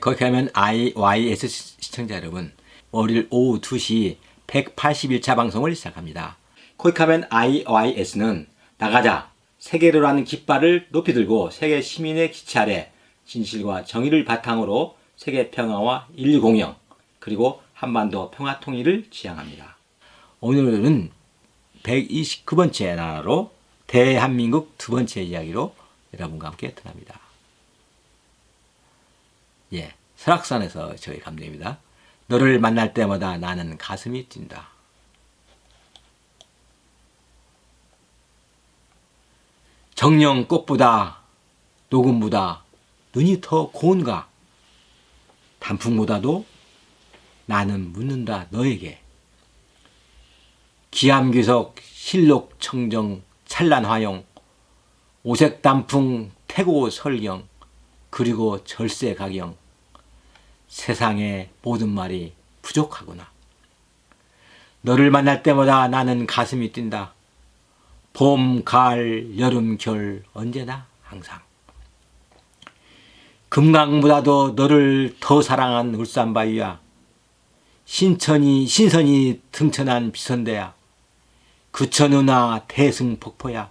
거기 가면 IYS 시청자 여러분, 월요일 오후 2시 181차 방송을 시작합니다. 거기 가면 IYS는 나가자, 세계로라는 깃발을 높이 들고 세계 시민의 기치 아래 진실과 정의를 바탕으로 세계 평화와 인류 공영, 그리고 한반도 평화 통일을 지향합니다. 오늘은 129번째 나라로 대한민국 두 번째 이야기로 여러분과 함께 떠납니다. 설악산에서 저의 감정입니다. 너를 만날 때마다 나는 가슴이 뛴다. 정령 꽃보다 녹음보다 눈이 더 고운가? 단풍보다도 나는 묻는다 너에게. 기암귀석 실록 청정 찬란 화용 오색 단풍 태고 설경 그리고 절세 가경 세상의 모든 말이 부족하구나. 너를 만날 때마다 나는 가슴이 뛴다. 봄, 가을, 여름, 겨울 언제나 항상. 금강보다도 너를 더 사랑한 울산바위야. 신선이 등천한 비선대야. 구천은하 대승폭포야.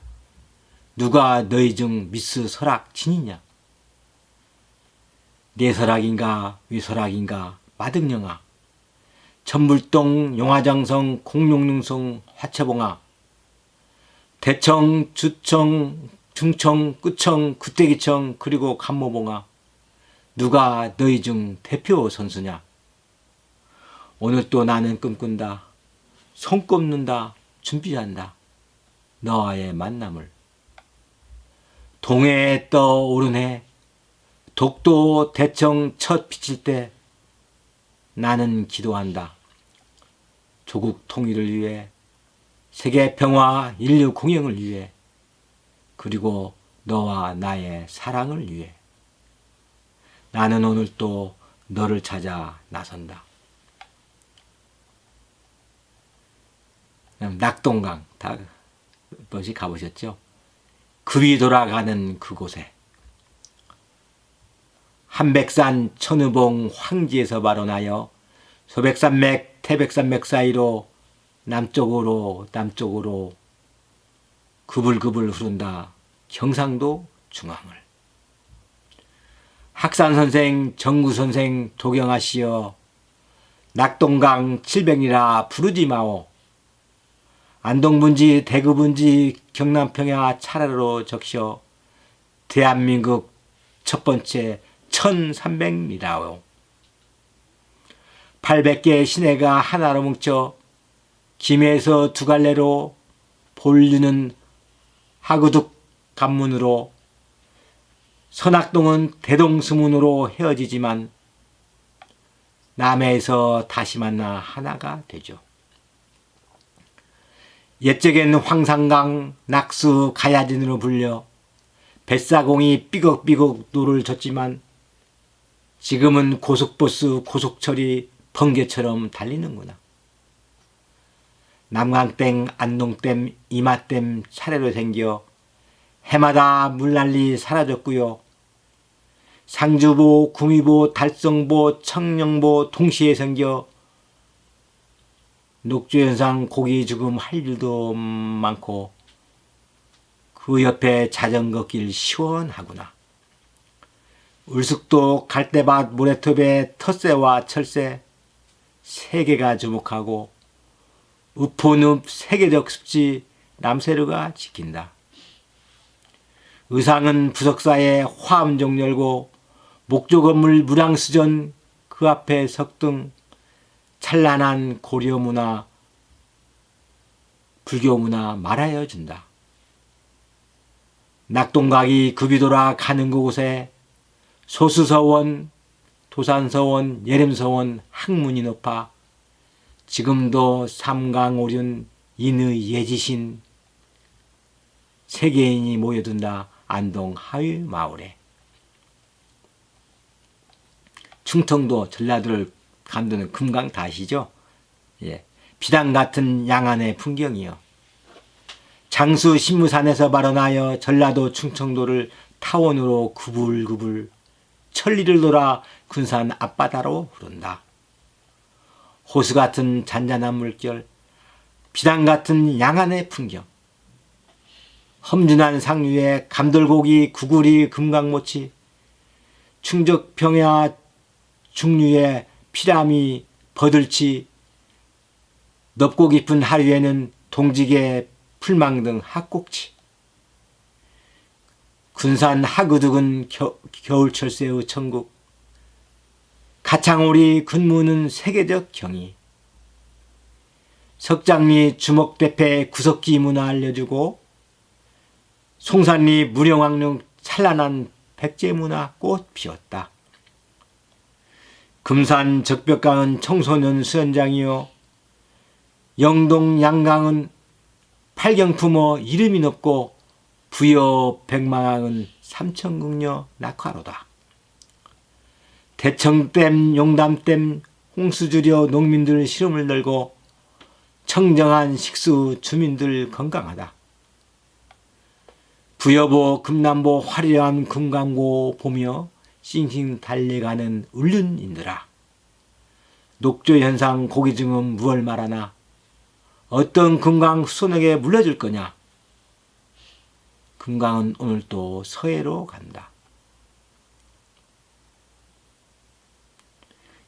누가 너희 중 미스 설악진이냐. 내 설악인가 위설악인가 마등영아. 전불동 용화장성 공룡능성 화채봉아. 대청 주청 중청 끝청 구대기청 그리고 간모봉아. 누가 너희 중 대표 선수냐. 오늘 또 나는 꿈꾼다. 손 꼽는다. 준비한다. 너와의 만남을. 동해에 떠오른 해 독도 대청 첫 비칠 때 나는 기도한다. 조국 통일을 위해 세계 평화 인류 공영을 위해 그리고 너와 나의 사랑을 위해 나는 오늘 또 너를 찾아 나선다. 낙동강 다 번씩 가보셨죠? 급이 돌아가는 그곳에 한백산 천우봉 황지에서 발원하여 소백산맥 태백산맥 사이로 남쪽으로 그불그불 흐른다 경상도 중앙을. 학산선생 정구선생 도경하시어 낙동강 700리라 부르지 마오. 안동분지 대구분지 경남평야 차례로 적셔 대한민국 첫 번째 1300리라오. 800개의 시내가 하나로 뭉쳐 김해에서 두 갈래로 본류는 하구둑 간문으로 선악동은 대동수문으로 헤어지지만 남해에서 다시 만나 하나가 되죠. 옛적엔 황산강 낙수 가야진으로 불려 뱃사공이 삐걱삐걱 노를 졌지만 지금은 고속버스 고속철이 번개처럼 달리는구나. 남강댐, 안동댐, 이마댐 차례로 생겨 해마다 물난리 사라졌고요. 상주보, 구미보, 달성보, 청령보 동시에 생겨 녹조현상 고기 죽음 할 일도 많고 그 옆에 자전거길 시원하구나. 울숙도 갈대밭 모래톱에 텃새와 철새 세계가 주목하고 우포늪 세계적 습지 남세르가 지킨다. 의상은 부석사에 화엄종 열고 목조 건물 무량수전 그 앞에 석등 찬란한 고려 문화, 불교 문화 말하여 준다. 낙동강이 급이 돌아 가는 그곳에 소수서원, 도산서원, 예림서원 학문이 높아 지금도 삼강오륜 인의 예지신 세계인이 모여든다. 안동 하위 마을에. 충청도 전라도를 감도는 금강 다 아시죠? 비단 같은 양안의 풍경이요. 장수 신무산에서 발원하여 전라도 충청도를 타원으로 구불구불 천리를 돌아 군산 앞바다로 흐른다. 호수 같은 잔잔한 물결, 비단 같은 양안의 풍경, 험준한 상류에 감돌고기, 구구리, 금강모치, 충적평야 중류에 피라미, 버들치, 넓고 깊은 하류에는 동지개, 풀망 등 학곡치. 군산 하구둑은 겨울철새의 천국, 가창오리 근무는 세계적 경이, 석장리 주먹대패 구석기 문화 알려주고 송산리 무령왕릉 찬란한 백제문화 꽃 피웠다. 금산 적벽강은 청소년 수련장이요 영동 양강은 팔경품어 이름이 높고 부여 백망항은 삼천궁녀 낙화로다. 대청댐 용담댐 홍수 줄여 농민들 시름을 널고 청정한 식수 주민들 건강하다. 부여보 금남보 화려한 금강고 보며 싱싱 달려가는 울륜인들아. 녹조현상 고기증은 무얼 말하나 어떤 금강 후손에게 물려줄 거냐. 금강은 오늘 또 서해로 간다.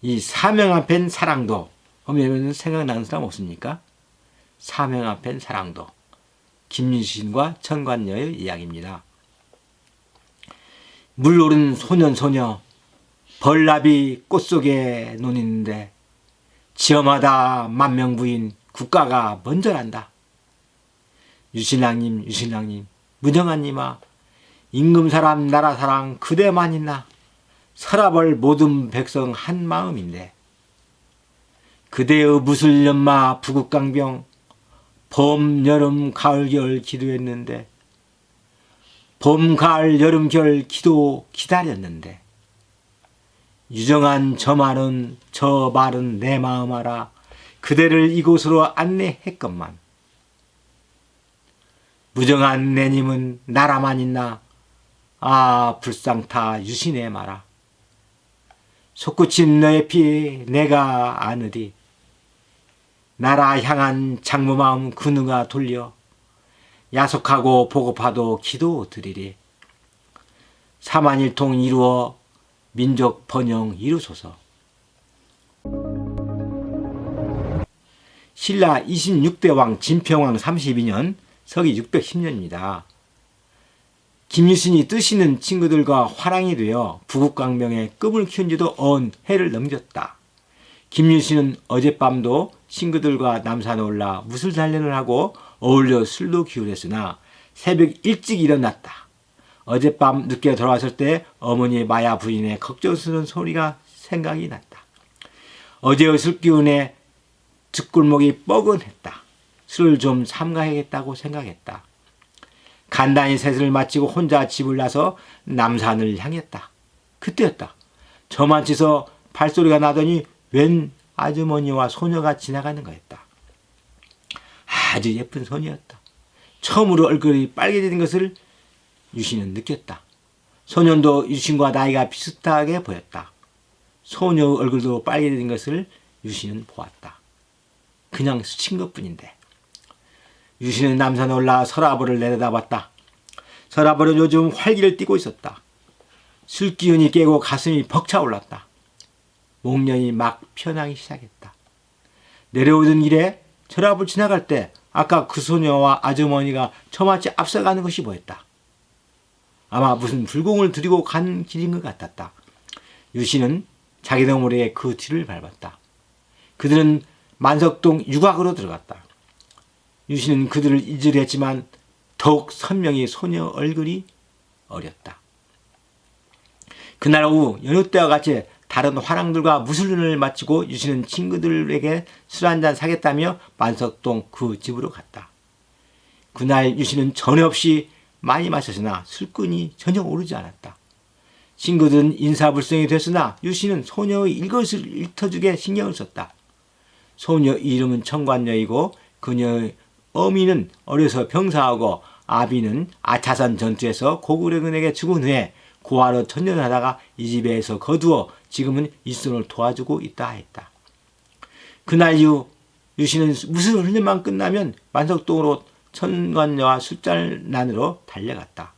이 사명 앞엔 사랑도 하면 생각나는 사람 없습니까? 사명 앞엔 사랑도. 김유신과 천관녀의 이야기입니다. 물 오른 소년 벌나비 꽃속에 논있는데 지엄하다 만명부인 국가가 먼저란다. 유신랑님 무정한님아 임금사람 나라사랑 그대만 있나 서라벌 모든 백성 한 마음인데 그대의 무술연마 부국강병 봄, 여름, 가을, 겨울 기도했는데 봄, 가을, 여름, 겨울 기도 기다렸는데 유정한 저 말은 내 마음 알아 그대를 이곳으로 안내했건만 무정한 내님은 나라만 있나 아 불상타 유신해 마라 솟구친 너의 피 내가 아느리 나라 향한 장모마음 근우가 돌려 야속하고 보고파도 기도 드리리 사만일통 이루어 민족 번영 이루소서. 신라 26대 왕 진평왕 32년 서기 610년입니다. 김유신이 뜻있는 친구들과 화랑이 되어 부국강병에 꿈을 키운 지도 해를 넘겼다. 김유신은 어젯밤도 친구들과 남산에 올라 무술단련을 하고 어울려 술도 기울였으나 새벽 일찍 일어났다. 어젯밤 늦게 돌아왔을 때 어머니 마야 부인의 걱정스러운 소리가 생각이 났다. 어제의 술 기운에 뒷골목이 뻐근했다. 술을 좀 삼가야겠다고 생각했다. 간단히 세수를 마치고 혼자 집을 나서 남산을 향했다. 그때였다. 저만치서 발소리가 나더니 웬 아주머니와 소녀가 지나가는 거였다. 아주 예쁜 소녀였다. 처음으로 얼굴이 빨개진 것을 유신은 느꼈다. 소년도 유신과 나이가 비슷하게 보였다. 소녀의 얼굴도 빨개진 것을 유신은 보았다. 그냥 스친 것뿐인데. 유신은 남산에 올라 서라벌을 내려다봤다. 서라벌은 요즘 활기를 띠고 있었다. 술기운이 깨고 가슴이 벅차올랐다. 목련이 막 피어나기 시작했다. 내려오던 길에 서라벌 지나갈 때 아까 그 소녀와 아주머니가 저마치 앞서가는 것이 보였다. 아마 무슨 불공을 들이고 간 길인 것 같았다. 유신은 자기도 모르게 그 뒤를 밟았다. 그들은 만석동 유곽으로 들어갔다. 유신은 그들을 잊으려 했지만 더욱 선명히 소녀 얼굴이 어렸다. 그날 오후 여느 때와 같이 다른 화랑들과 무술련을 마치고 유신은 친구들에게 술 한잔 사겠다며 만석동 그 집으로 갔다. 그날 유신은 전혀 없이 많이 마셨으나 술꾼이 전혀 오르지 않았다. 친구들은 인사불성이 됐으나 유신은 소녀의 일것을 일터주게 신경을 썼다. 소녀 이름은 청관녀이고 그녀의 어미는 어려서 병사하고 아비는 아차산 전투에서 고구려군에게 죽은 후에 고아로 전전하다가 이 집에서 거두어 지금은 일손을 도와주고 있다 했다. 그날 이후 유씨는 무슨 훈련만 끝나면 만석동으로 천관녀와 술잔난으로 달려갔다.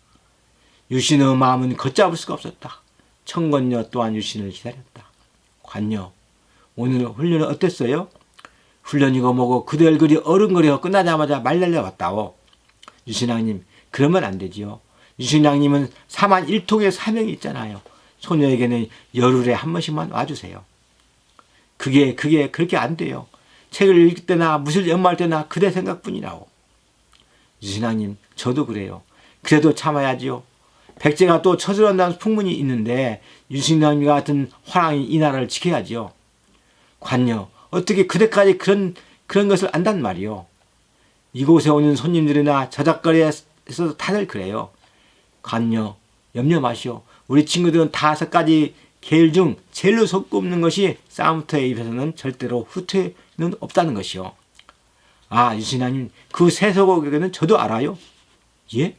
유씨의 마음은 걷잡을 수가 없었다. 천관녀 또한 유씨를 기다렸다. 관녀, 오늘 훈련은 어땠어요? 훈련이고 뭐고 그대 얼굴이 어른거려 끝나자마자 말 날려왔다오. 유신왕님, 그러면 안 되지요. 유신왕님은 4만 1통의 사명이 있잖아요. 소녀에게는 열흘에 한 번씩만 와주세요. 그게 그렇게 안 돼요. 책을 읽을 때나 무술 연마할 때나 그대 생각뿐이라오. 유신왕님, 저도 그래요. 그래도 참아야지요. 백제가 또 처술한다는 풍문이 있는데 유신왕님 같은 화랑이 이 나라를 지켜야지요. 관녀, 어떻게 그대까지 그런 것을 안단 말이요. 이곳에 오는 손님들이나 저작거리에서 다들 그래요. 관녀, 염려 마시오. 우리 친구들은 5가지 계율 중 제일로 손꼽는 것이 싸움터에 입에서는 절대로 후퇴는 없다는 것이요. 아, 유신왕님, 그 세속에는 저도 알아요. 예?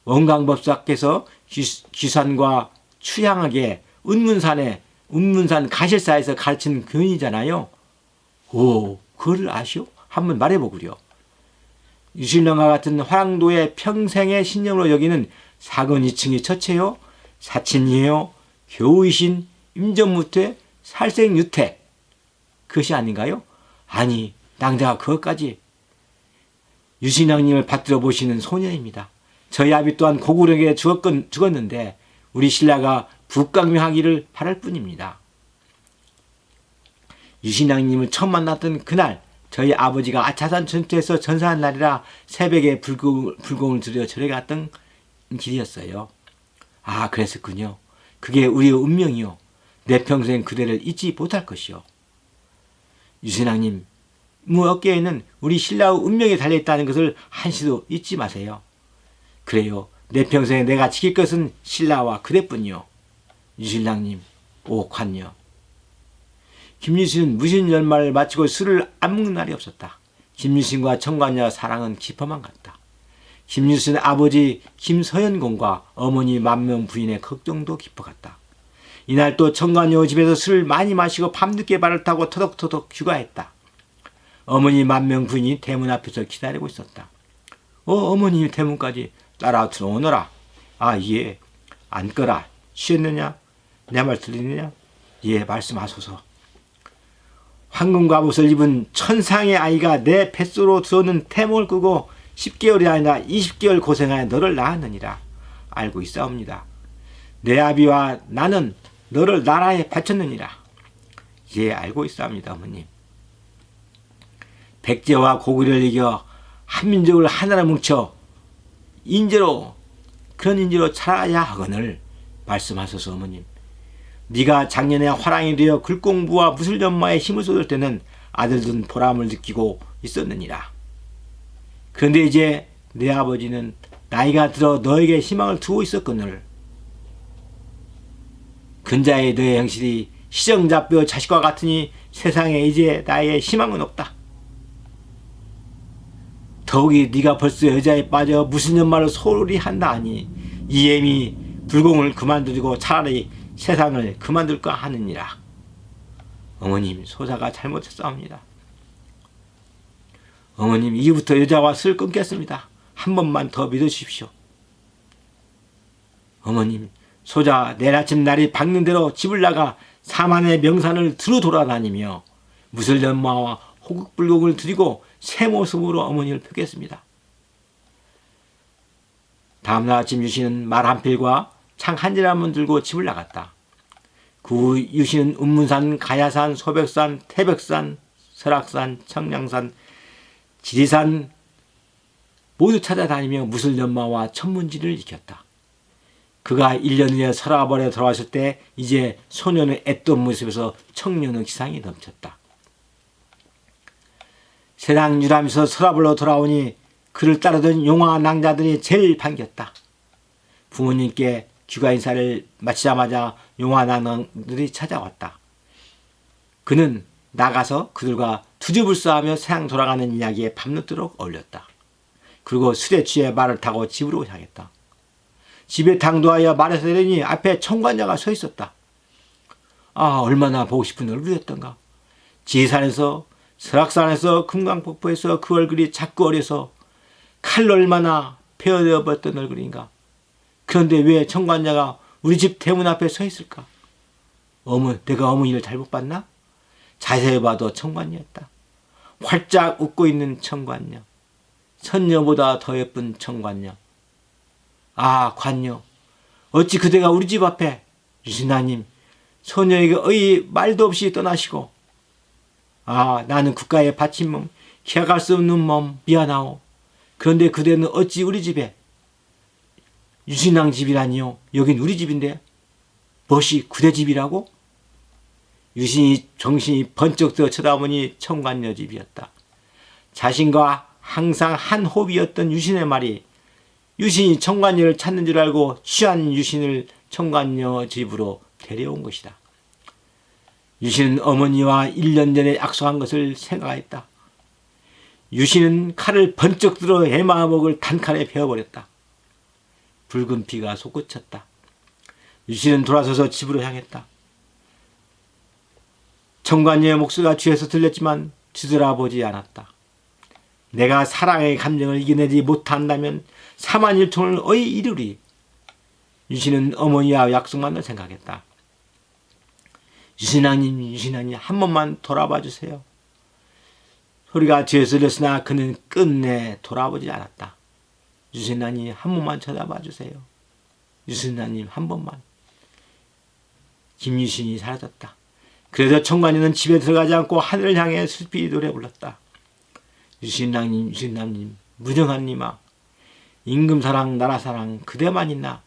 원광법사께서 귀산과 추양하게 운문산 가실사에서 가르친 교훈이잖아요. 오, 그걸 아시오? 한번 말해보구려. 유신령과 같은 화랑도의 평생의 신념으로 여기는 사근 2층이 처체요, 사친이에요, 교의신, 임전무퇴, 살생유퇴. 그것이 아닌가요? 아니, 낭자가 그것까지. 유신령님을 받들어 보시는 소녀입니다. 저희 아비 또한 고구려에게 죽었는데 우리 신라가 북강명하기를 바랄 뿐입니다. 유신왕님을 처음 만났던 그날 저희 아버지가 아차산 전투에서 전사한 날이라 새벽에 불공을 들여 절에 갔던 길이었어요. 아, 그랬었군요. 그게 우리의 운명이요. 내 평생 그대를 잊지 못할 것이요. 유신왕님, 어깨에는 우리 신라의 운명이 달려있다는 것을 한시도 잊지 마세요. 그래요. 내 평생에 내가 지킬 것은 신라와 그대뿐이요. 유신랑님, 오 관녀. 김유신은 무신 연말을 마치고 술을 안 먹는 날이 없었다. 김유신과 청관녀 사랑은 깊어만 갔다. 김유신의 아버지 김서연공과 어머니 만명 부인의 걱정도 깊어갔다. 이날 또 청관녀 집에서 술을 많이 마시고 밤늦게 발을 타고 터덕터덕 휴가했다. 어머니 만명 부인이 대문 앞에서 기다리고 있었다. 어머니 대문까지 따라 들어오너라. 아, 예. 앉거라. 쉬었느냐? 내 말 들리느냐? 예, 말씀하소서. 황금 갑옷을 입은 천상의 아이가 내 뱃속으로 들어오는 태몽을 끄고 10개월이 아니라 20개월 고생하여 너를 낳았느니라. 알고 있사옵니다. 내 아비와 나는 너를 나라에 바쳤느니라. 예, 알고 있사옵니다, 어머님. 백제와 고구려를 이겨 한민족을 하나로 뭉쳐 그런 인재로 살아야 하거늘 말씀하소서, 어머님. 네가 작년에 화랑이 되어 글공부와 무술연마에 힘을 쏟을 때는 아들든 보람을 느끼고 있었느니라. 그런데 이제 내 아버지는 나이가 들어 너에게 희망을 두고 있었거늘. 근자의 너의 형실이 시정잡뼈 자식과 같으니 세상에 이제 나의 희망은 없다. 더욱이 네가 벌써 여자에 빠져 무슨 연말을 소홀히 한다 하니 이엠이 불공을 그만두고 차라리 세상을 그만둘까 하느니라. 어머님, 소사가 잘못했사옵니다. 어머님, 이후부터 여자와 술 끊겠습니다. 한 번만 더 믿어주십시오. 어머님, 소자 내일 아침 날이 밝는 대로 집을 나가 사만의 명산을 두루 돌아다니며 무술연마와 호국불공을 드리고 새 모습으로 어머니를 뵙겠습니다. 다음날 아침 유신은 말 한 필과 창 한 지람을 들고 집을 나갔다. 그 후 유신은 운문산, 가야산, 소백산, 태백산, 설악산, 청량산, 지리산 모두 찾아다니며 무술연마와 천문지를 익혔다. 그가 1년 후에 서라벌에 돌아왔을 때 이제 소년의 앳돈 모습에서 청년의 기상이 넘쳤다. 세상 유람에서 서라벌로 돌아오니 그를 따르던 용화 낭자들이 제일 반겼다. 부모님께 귀가 인사를 마치자마자 용화 낭자들이 찾아왔다. 그는 나가서 그들과 투주불사하며 세상 돌아가는 이야기에 밤늦도록 어울렸다. 그리고 술에 취해 말을 타고 집으로 향했다. 집에 당도하여 말해서 되니 앞에 청관녀가 서 있었다. 아, 얼마나 보고 싶은 얼굴이었던가. 지산에서, 설악산에서, 금강폭포에서 그 얼굴이 자꾸 어려서 칼로 얼마나 베어되어 버렸던 얼굴인가. 그런데 왜 청관녀가 우리 집 대문 앞에 서 있을까? 내가 어머니를 잘못 봤나? 자세히 봐도 청관녀였다. 활짝 웃고 있는 청관녀. 선녀보다 더 예쁜 청관녀. 아, 관녀, 어찌 그대가 우리 집 앞에. 유신아님, 소녀에게 말도 없이 떠나시고. 아, 나는 국가의 바친 몸, 기약할 수 없는 몸, 미안하오. 그런데 그대는 어찌 우리 집에. 유신왕 집이라니요? 여긴 우리 집인데. 무엇이 그대 집이라고? 유신이 정신이 번쩍 들어 쳐다보니 청관녀 집이었다. 자신과 항상 한 호흡이었던 유신의 말이 유신이 청관녀를 찾는 줄 알고 취한 유신을 청관녀 집으로 데려온 것이다. 유신은 어머니와 1년 전에 약속한 것을 생각했다. 유신은 칼을 번쩍 들어 해마목을 단칼에 베어버렸다. 붉은 피가 솟구쳤다. 유신은 돌아서서 집으로 향했다. 청관녀의 목소리가 뒤에서 들렸지만 뒤돌아보지 않았다. 내가 사랑의 감정을 이겨내지 못한다면 41통을 이루리. 유신은 어머니와 약속만을 생각했다. 유신아님, 한 번만 돌아봐 주세요. 소리가 뒤에서 들렸으나 그는 끝내 돌아보지 않았다. 유신아님, 한 번만 쳐다봐 주세요. 유신아님, 한 번만. 김유신이 사라졌다. 그래서 청관녀는 집에 들어가지 않고 하늘을 향해 슬피 노래 불렀다. 유신남님, 무정한님아, 임금사랑, 나라사랑, 그대만 있나?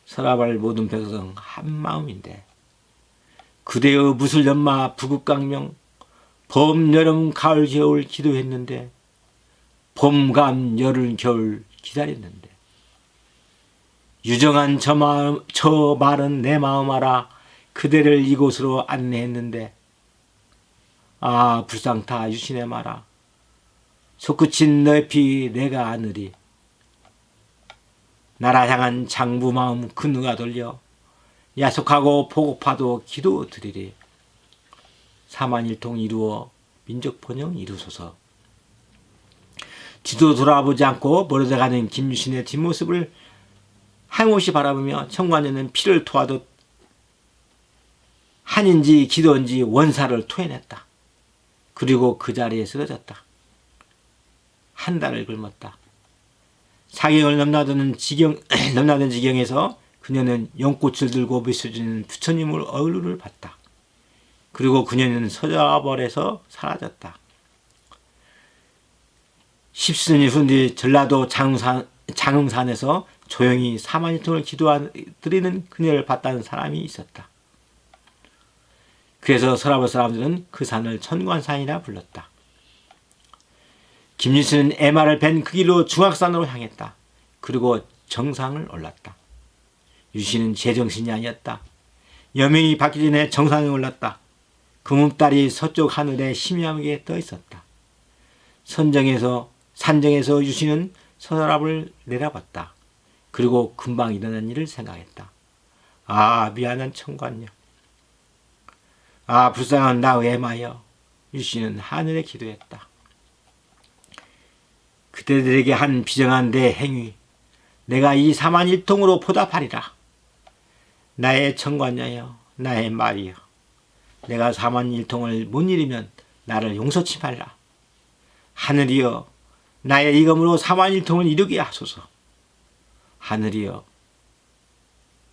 서랍할 모든 백성 한 마음인데. 그대의 무술연마, 부국강명, 봄, 여름, 가을, 겨울 기도했는데, 봄, 감, 여름, 겨울 기다렸는데. 유정한 저 말은 내 마음 알아. 그대를 이곳으로 안내했는데. 아, 불상타 유신의 말아. 솟구친 너의 피 내가 아느리. 나라 향한 장부 마음 그 누가 돌려. 야속하고 보고파도 기도 드리리. 사만일통 이루어 민족 번영 이루소서. 뒤도 돌아보지 않고 멀어져가는 김유신의 뒷모습을 하염없이 바라보며 청관녀는 피를 토하듯 한인지 기도인지 원사를 토해냈다. 그리고 그 자리에 쓰러졌다. 한 달을 굶었다. 사경을 넘나드는 지경에서 그녀는 연꽃을 들고 비춰주는 부처님을 얼굴을 봤다. 그리고 그녀는 서자벌에서 사라졌다. 십수년이 후른 뒤 전라도 장흥산에서 조용히 사만일통을 기도드리는 그녀를 봤다는 사람이 있었다. 그래서 서라벌 사람들은 그 산을 천관산이라 불렀다. 김유신은 애마를 벤 그 길로 중악산으로 향했다. 그리고 정상을 올랐다. 유신은 제정신이 아니었다. 여명이 받기 전에 정상에 올랐다. 금음달이 서쪽 하늘에 희미하게 떠 있었다. 산정에서 유신은 서랍을 내려봤다. 그리고 금방 일어난 일을 생각했다. 아, 미안한 청관녀. 아, 불쌍한 나의 애마여. 유신은 하늘에 기도했다. 그대들에게 한 비정한 내 행위, 내가 이 사만일통으로 보답하리라. 나의 청관녀여, 나의 말이여. 내가 사만일통을 못 이루면 나를 용서치 말라. 하늘이여, 나의 이검으로 사만일통을 이루게 하소서. 하늘이여,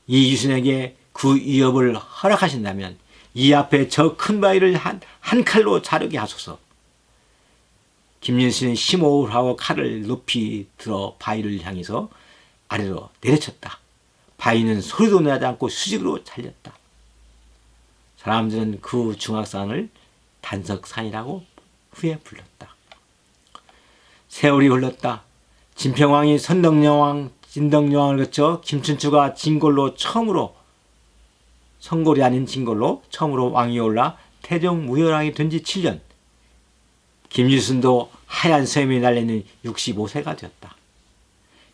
이 유신에게 그 위협을 허락하신다면 이 앞에 저 큰 바위를 한 칼로 자르게 하소서. 김유신은 심호흡을 하고 칼을 높이 들어 바위를 향해서 아래로 내려쳤다. 바위는 소리도 나지 않고 수직으로 잘렸다. 사람들은 그 중악산을 단석산이라고 후에 불렀다. 세월이 흘렀다. 진평왕이 선덕여왕, 진덕여왕을 거쳐 김춘추가 진골로 처음으로, 성골이 아닌 진골로 처음으로 왕위에 올라 태종 무열왕이 된 지 7년. 김유신도 하얀 셈이 날리는 65세가 되었다.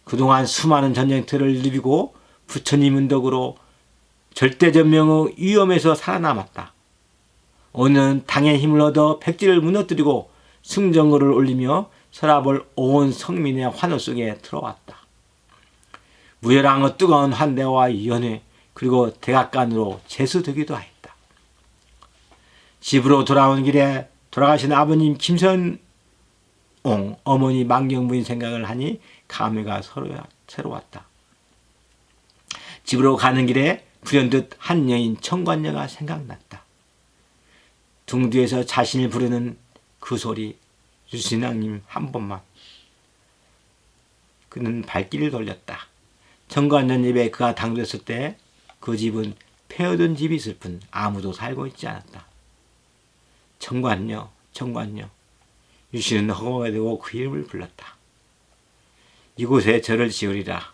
그동안 수많은 전쟁터를 누비고 부처님 은덕으로 절대전명의 위험에서 살아남았다. 오늘은 당의 힘을 얻어 백지를 무너뜨리고 승전거를 올리며 서랍을 온 성민의 환호 속에 들어왔다. 무열왕의 뜨거운 환대와 연회 그리고 대각간으로 제수되기도 하였다. 집으로 돌아온 길에 돌아가신 아버님 김선옹, 어머니 망경부인 생각을 하니 감회가 새로웠다. 집으로 가는 길에 불현듯 한 여인 청관녀가 생각났다. 등 뒤에서 자신을 부르는 그 소리, 유신왕님 한 번만. 그는 발길을 돌렸다. 청관녀 입에 그가 당겼을 때 그 집은 폐허된 집이 있을 뿐 아무도 살고 있지 않았다. 청관녀, 청관녀. 유신은 허공에 대고 그 이름을 불렀다. 이곳에 절을 지으리라.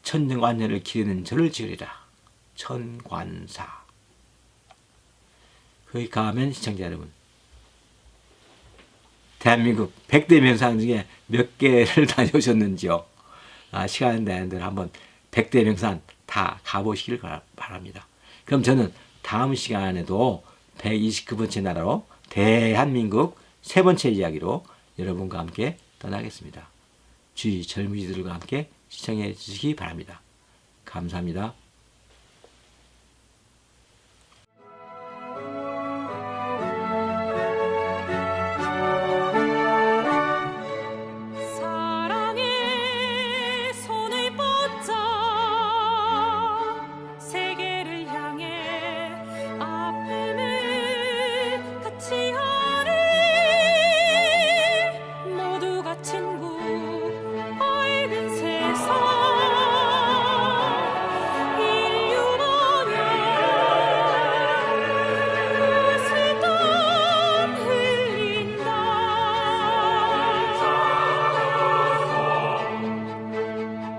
천정관녀를 기르는 절을 지으리라. 천관사. 거기 가면 시청자 여러분, 대한민국 100대 명산 중에 몇 개를 다녀오셨는지요? 시간 되는 대로 한번 100대 명산 다 가보시길 바랍니다. 그럼 저는 다음 시간에도 129번째 나라로 대한민국 세 번째 이야기로 여러분과 함께 떠나겠습니다. 주위 젊은이들과 함께 시청해 주시기 바랍니다. 감사합니다.